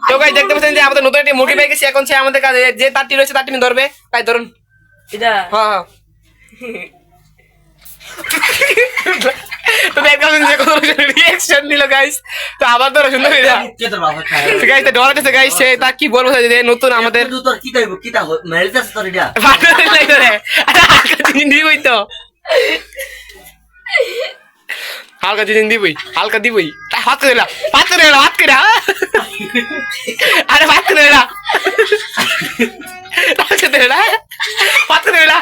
তো গাইস দেখতে পাচ্ছেন যে আমাদের নতুন একটি মুরগি পেয়ে গেছি, এখন সে আমাদের কাছে যে তারটি রয়েছে তারটি ধরবে। তাই ধরুন এটা হ্যাঁ তো দেখলাম যে কত রিঅ্যাকশন দিল গাইস। তো আবার ধরো সুন্দর হয়ে যা তো গাইস তো ডরাতেছে গাইস, সে তা কি বলবো যে নতুন আমাদের তোর কি তাইব কি তা মেরেছস তোর এটা ভালো লাগে রে। আচ্ছা হালকা জিনিস দিবই তো, হালকা জিনিস দিবই, হালকা দিবই। হাত করে না, হাত করে না, হাত করে আরে হাত করে না, হাত করে না, হাত করে না।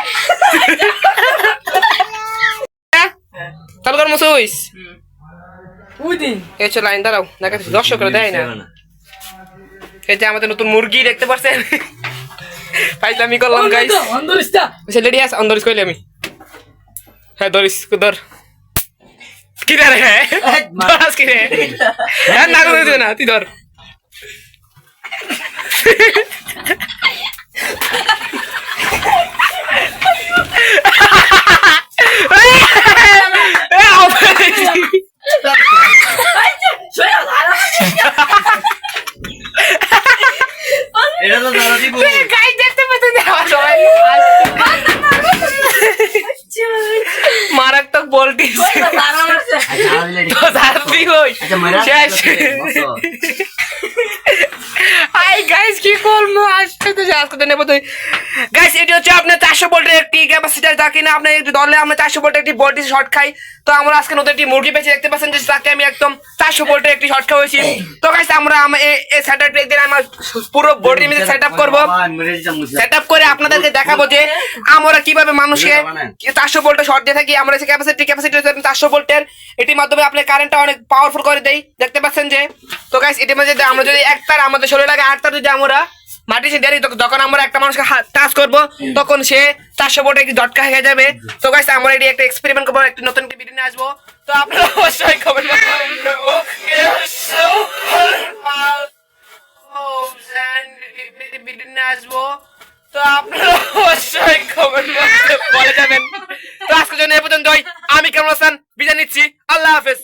তাহলে তোর মতো হইস উদিন এই চল লাইন দাঁড়াও, দেখা দর্শকরা দেয় না। এই যে আমাদের নতুন মুরগি দেখতে পাচ্ছেন, ফাইজলামি করলাম গাইস। অন্ধরিস্তা সে লেডি আছে অন্ধরিস কইলে আমি হ্যাঁ ধরিস ধর কি রে ধরাস কি রে হ্যাঁ না করে না তুই ধর এটা তো দাঁড়া দিব গাইস দেখতে পাচ্ছেন যে আমার সবাই মারাত্মক বলটি কি করবো আজকে তো আজকে নেবো তুই গাইস। এটি হচ্ছে আপনার 400 ভোল্টের একটি ক্যাপাসিটার, যা কিনা আপনার একটু ধরলে আমরা 400 ভোল্টের একটি ভোল্টেজ শর্ট খাই। তো আমরা আজকে নতুন একটি মুরগি পেয়েছি, দেখতে পাচ্ছেন যে তাকে আমি একদম 400 ভোল্টের একটি শর্ট খাওয়াইছি। তো গাইস আমরা এই সেটআপটা একদিন আমার পুরো বডি মিলে সেটআপ করবো, সেটআপ করে আপনাদেরকে দেখাবো যে আমরা কিভাবে মানুষকে 400 ভোল্টের শর্ট দিয়ে থাকি। আমরা ক্যাপাসিটি 400 ভোল্টের, এটির মাধ্যমে আপনি কারেন্টটা অনেক পাওয়ারফুল করে দেই, দেখতে পাচ্ছেন যে। তো গাইস এটির মধ্যে আমরা যদি এক তার আমাদের শরীরে লাগে 8 তার যদি আমরা মাটি সে দেরি, যখন আমরা একটা মানুষকে টাচ করবো তখন সে 400 ভোল্টে একটি ঝটকা হয়ে যাবে। তো গাইস আমরা এটি একটা এক্সপেরিমেন্ট করবো, একটি নতুন ভিডিও নিয়ে আসবো। তো আপনারা অবশ্যই কমেন্ট আসবো, তো আপনারা অবশ্যই কমেন্ট বলে যাবেন। তো আজকের জন্য এ পর্যন্তই, আমি কেমন আছেন বিদায় নিচ্ছি, আল্লাহ হাফেজ।